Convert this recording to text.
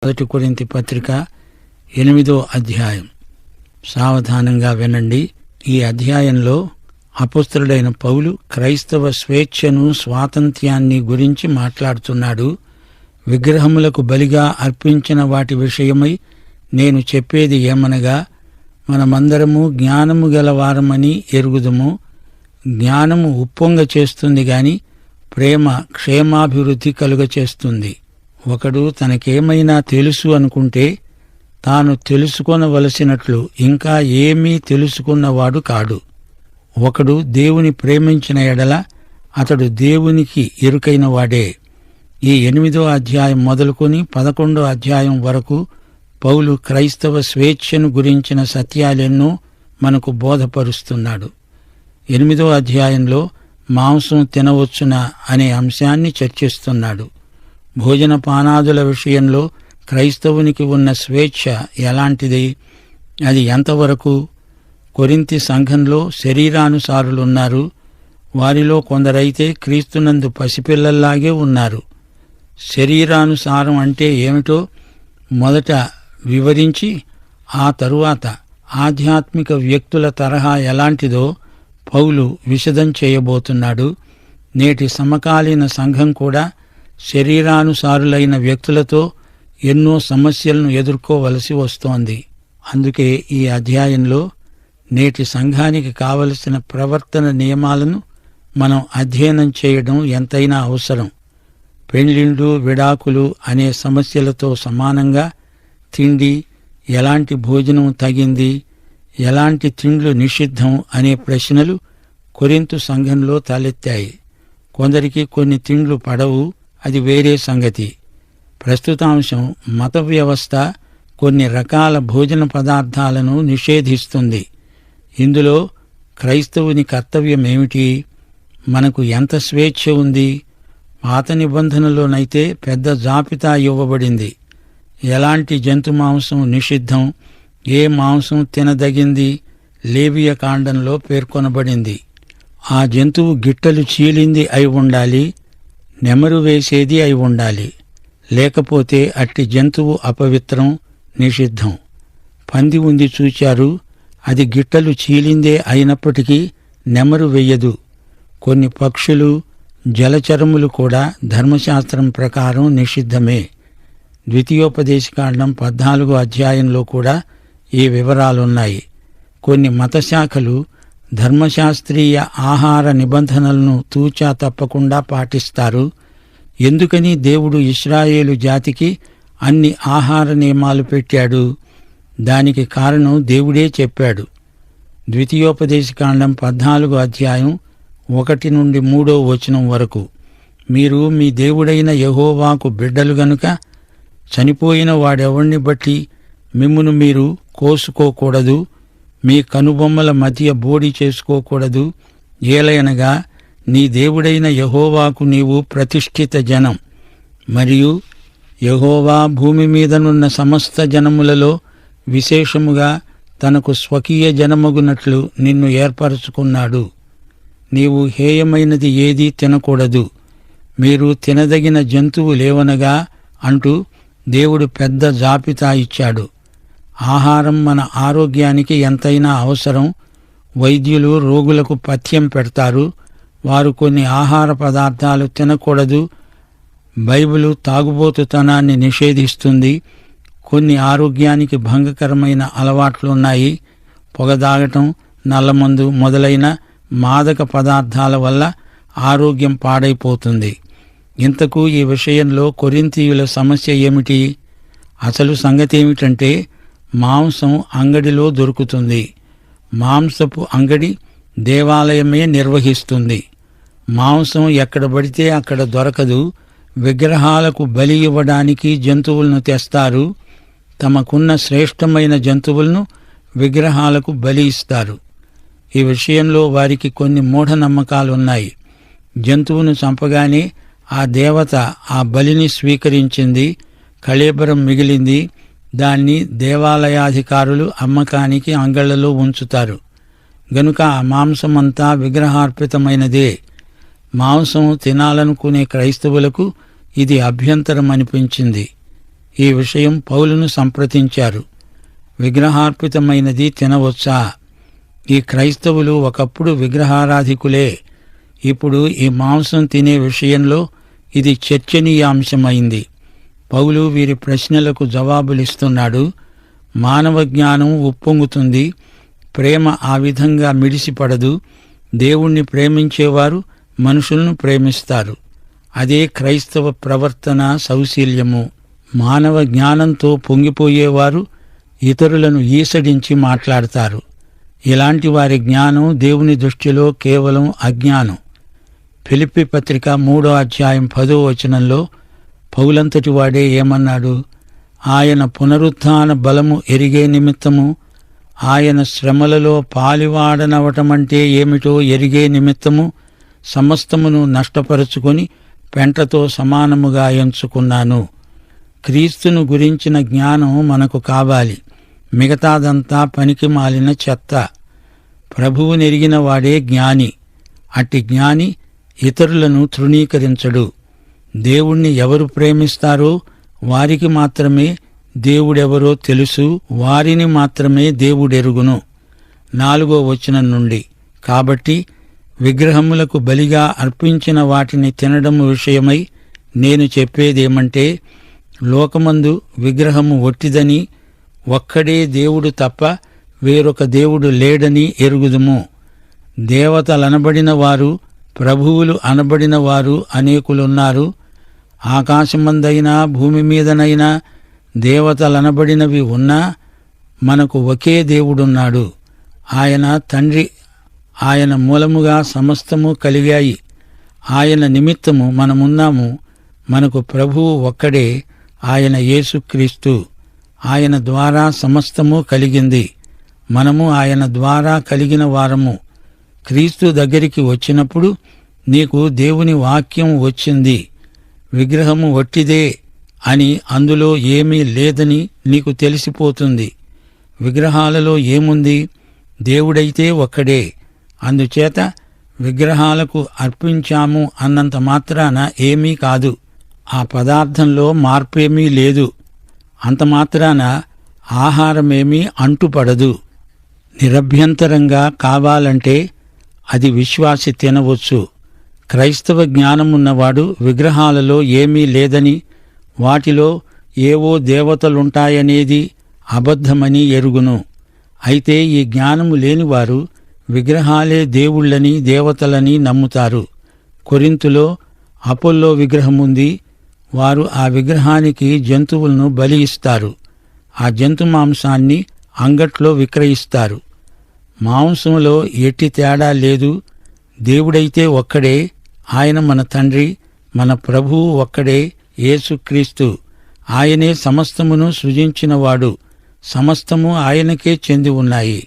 మొదటి కొరింథీ పత్రిక 8వ అధ్యాయం. సావధానంగా వినండి. ఈ అధ్యాయంలో అపొస్తలుడైన పౌలు క్రైస్తవ స్వేచ్ఛను, స్వాతంత్ర్యాన్ని గురించి మాట్లాడుతున్నాడు. విగ్రహములకు బలిగా అర్పించిన వాటి విషయమై నేను చెప్పేది ఏమనగా, మనమందరము జ్ఞానము గలవారమని ఎరుగుదుము. జ్ఞానము ఉప్పొంగ చేస్తుంది గాని ప్రేమ క్షేమాభివృద్ధి కలుగచేస్తుంది. ఒకడు తనకేమైనా తెలుసు అనుకుంటే తాను తెలుసుకొనవలసినట్లు ఇంకా ఏమీ తెలుసుకున్నవాడు కాడు. ఒకడు దేవుని ప్రేమించిన ఎడల అతడు దేవునికి ఎరుకైన వాడే. ఈ 8వ అధ్యాయం మొదలుకొని 11వ అధ్యాయం వరకు పౌలు క్రైస్తవ స్వేచ్ఛను గురించిన సత్యాలెన్నో మనకు బోధపరుస్తున్నాడు. 8వ అధ్యాయంలో మాంసం తినవచ్చునా అనే అంశాన్ని చర్చిస్తున్నాడు. భోజన పానాదుల విషయంలో క్రైస్తవునికి ఉన్న స్వేచ్ఛ ఎలాంటిది? అది ఎంతవరకు? కొరింథీ సంఘంలో శరీరానుసారులున్నారు. వారిలో కొందరైతే క్రీస్తునందు పసిపిల్లల్లాగే ఉన్నారు. శరీరానుసారం అంటే ఏమిటో మొదట వివరించి ఆ తరువాత ఆధ్యాత్మిక వ్యక్తుల తరహా ఎలాంటిదో పౌలు విశదం చేయబోతున్నాడు. నేటి సమకాలీన సంఘం కూడా శరీరానుసారులైన వ్యక్తులతో ఎన్నో సమస్యలను ఎదుర్కోవలసి వస్తోంది. అందుకే ఈ అధ్యాయంలో నేటి సంఘానికి కావలసిన ప్రవర్తన నియమాలను మనం అధ్యయనం చేయడం ఎంతైనా అవసరం. పెళ్లిళ్ళు, విడాకులు అనే సమస్యలతో సమానంగా తిండి, ఎలాంటి భోజనం తగింది, ఎలాంటి తిండ్లు నిషిద్ధం అనే ప్రశ్నలు కొరింథు సంఘంలో తలెత్తాయి. కొందరికి కొన్ని తిండ్లు పడవు, అది వేరే సంగతి. ప్రస్తుతాంశం మత వ్యవస్థ కొన్ని రకాల భోజన పదార్థాలను నిషేధిస్తుంది. ఇందులో క్రైస్తవుని కర్తవ్యమేమిటి? మనకు ఎంత స్వేచ్ఛ ఉంది? పాత నిబంధనలోనైతే పెద్ద జాబితా ఇవ్వబడింది. ఎలాంటి జంతు మాంసం నిషిద్ధం, ఏ మాంసం తినదగింది లేవియ కాండంలో పేర్కొనబడింది. ఆ జంతువు గిట్టలు చీలింది అయి ఉండాలి, నెమరు వేసేది అయి ఉండాలి. లేకపోతే అట్టి జంతువు అపవిత్రం, నిషిద్ధం. పంది ఉంది చూచారు, అది గిట్టలు చీలిందే అయినప్పటికీ నెమరు వెయ్యదు. కొన్ని పక్షులు, జలచరములు కూడా ధర్మశాస్త్రం ప్రకారం నిషిద్ధమే. ద్వితీయోపదేశకాండం 14వ అధ్యాయంలో కూడా ఈ వివరాలున్నాయి. కొన్ని మతశాఖలు ధర్మశాస్త్రీయ ఆహార నిబంధనలను తూచా తప్పకుండా పాటిస్తారు. ఎందుకని దేవుడు ఇశ్రాయేలు జాతికి అన్ని ఆహార నియమాలు పెట్టాడు? దానికి కారణం దేవుడే చెప్పాడు. ద్వితీయోపదేశకాండం 14వ అధ్యాయం 1 నుండి 3వ వచనం వరకు, మీరు మీ దేవుడైన యెహోవాకు బిడ్డలు గనుక చనిపోయిన వాడెవణ్ణి బట్టి మిమ్మును మీరు కోసుకోకూడదు, మీ కనుబొమ్మల మధ్య బోడి చేసుకోకూడదు. ఏలయనగా నీ దేవుడైన యెహోవాకు నీవు ప్రతిష్ఠిత జనం, మరియు యెహోవా భూమి మీదనున్న సమస్త జనములలో విశేషముగా తనకు స్వకీయ జనమగునట్లు నిన్ను ఏర్పరచుకున్నాడు. నీవు హేయమైనది ఏదీ తినకూడదు, మీరు తినదగిన జంతువు లేవనగా అంటూ దేవుడు పెద్ద జాబితా ఇచ్చాడు. ఆహారం మన ఆరోగ్యానికి ఎంతైనా అవసరం. వైద్యులు రోగులకు పథ్యం పెడతారు. వారు కొన్ని ఆహార పదార్థాలు తినకూడదు. బైబిలు తాగుబోతుతనాన్ని నిషేధిస్తుంది. కొన్ని ఆరోగ్యానికి భంగకరమైన అలవాట్లున్నాయి. పొగదాగటం, నల్లమందు మొదలైన మాదక పదార్థాల వల్ల ఆరోగ్యం పాడైపోతుంది. ఇంతకు ఈ విషయంలో కొరింథీయుల సమస్య ఏమిటి? అసలు సంగతి ఏమిటంటే, మాంసం అంగడిలో దొరుకుతుంది. మాంసపు అంగడి దేవాలయమే నిర్వహిస్తుంది. మాంసం ఎక్కడ పడితే అక్కడ దొరకదు. విగ్రహాలకు బలి ఇవ్వడానికి జంతువులను తెస్తారు. తమకున్న శ్రేష్టమైన జంతువులను విగ్రహాలకు బలి ఇస్తారు. ఈ విషయంలో వారికి కొన్ని మూఢనమ్మకాలున్నాయి. జంతువును చంపగానే ఆ దేవత ఆ బలిని స్వీకరించింది, కళేబరం మిగిలింది. దాన్ని దేవాలయాధికారులు అమ్మకానికి అంగళ్లలో ఉంచుతారు. గనుక ఆ మాంసమంతా విగ్రహార్పితమైనదే. మాంసం తినాలనుకునే క్రైస్తవులకు ఇది అభ్యంతరం అనిపించింది. ఈ విషయం పౌలును సంప్రదించారు. విగ్రహార్పితమైనది తినవచ్చా? ఈ క్రైస్తవులు ఒకప్పుడు విగ్రహారాధికులే. ఇప్పుడు ఈ మాంసం తినే విషయంలో ఇది చర్చనీయాంశమైంది. పౌలు వీరి ప్రశ్నలకు జవాబులిస్తున్నాడు. మానవ జ్ఞానం ఉప్పొంగుతుంది, ప్రేమ ఆ విధంగా మిడిసిపడదు. దేవుణ్ణి ప్రేమించేవారు మనుషులను ప్రేమిస్తారు. అదే క్రైస్తవ ప్రవర్తన సౌశీల్యము. మానవ జ్ఞానంతో పొంగిపోయేవారు ఇతరులను ఈసడించి మాట్లాడతారు. ఇలాంటి వారి జ్ఞానం దేవుని దృష్టిలో కేవలం అజ్ఞానం. ఫిలిప్పీ పత్రిక 3వ అధ్యాయం 10వ వచనంలో పౌలంతటి వాడే ఏమన్నాడు? ఆయన పునరుత్థాన బలము ఎరిగే నిమిత్తము, ఆయన శ్రమలలో పాలివాడనవటమంటే ఏమిటో ఎరిగే నిమిత్తము సమస్తమును నష్టపరుచుకొని పెంటతో సమానముగా ఎంచుకున్నాను. క్రీస్తును గురించిన జ్ఞానం మనకు కావాలి. మిగతాదంతా పనికి మాలిన చెత్త. ప్రభువునెరిగిన వాడే జ్ఞాని. అట్టి జ్ఞాని ఇతరులను తృణీకరించడు. దేవుణ్ణి ఎవరు ప్రేమిస్తారో వారికి మాత్రమే దేవుడెవరో తెలుసు, వారిని మాత్రమే దేవుడెరుగును. 4వ వచనం నుండి, కాబట్టి విగ్రహములకు బలిగా అర్పించిన వాటిని తినడం విషయమై నేను చెప్పేదేమంటే, లోకమందు విగ్రహము ఒట్టిదని, ఒక్కడే దేవుడు తప్ప వేరొక దేవుడు లేడని ఎరుగుదుము. దేవతలనబడిన వారు, ప్రభువులు అనబడిన వారు అనేకులున్నారు. ఆకాశమందైనా భూమి మీదనైనా దేవతలనబడినవి ఉన్నా మనకు ఒకే దేవుడున్నాడు. ఆయన తండ్రి. ఆయన మూలముగా సమస్తము కలిగాయి. ఆయన నిమిత్తము మనమున్నాము. మనకు ప్రభువు ఒక్కడే, ఆయన యేసుక్రీస్తు. ఆయన ద్వారా సమస్తము కలిగింది. మనము ఆయన ద్వారా కలిగిన వారము. క్రీస్తు దగ్గరికి వచ్చినప్పుడు నీకు దేవుని వాక్యం వచ్చింది. విగ్రహము వట్టిదే అని, అందులో ఏమీ లేదని నీకు తెలిసిపోతుంది. విగ్రహాలలో ఏముంది? దేవుడైతే ఒక్కడే. అందుచేత విగ్రహాలకు అర్పించాము అన్నంత మాత్రాన ఏమీ కాదు. ఆ పదార్థంలో మార్పేమీ లేదు. అంత మాత్రాన ఆహారమేమీ అంటుపడదు. నిరభ్యంతరంగా కావాలంటే అది విశ్వాసి తినవచ్చు. క్రైస్తవ జ్ఞానమున్నవాడు విగ్రహాలలో ఏమీ లేదని, వాటిలో ఏవో దేవతలుంటాయనేది అబద్ధమని ఎరుగును. అయితే ఈ జ్ఞానము లేనివారు విగ్రహాలే దేవుళ్ళని, దేవతలని నమ్ముతారు. కొరింతులో అపోల్లో విగ్రహముంది. వారు ఆ విగ్రహానికి జంతువులను బలి ఇస్తారు. ఆ జంతు మాంసాన్ని అంగట్లో విక్రయిస్తారు. మాంసంలో ఎట్టి తేడా లేదు. దేవుడైతే ఒక్కడే. ఆయన మన తండ్రి, మన ప్రభువు ఒక్కడే, యేసుక్రీస్తు. ఆయనే సమస్తమును సృజించినవాడు. సమస్తము ఆయనకే చెంది ఉన్నాయి.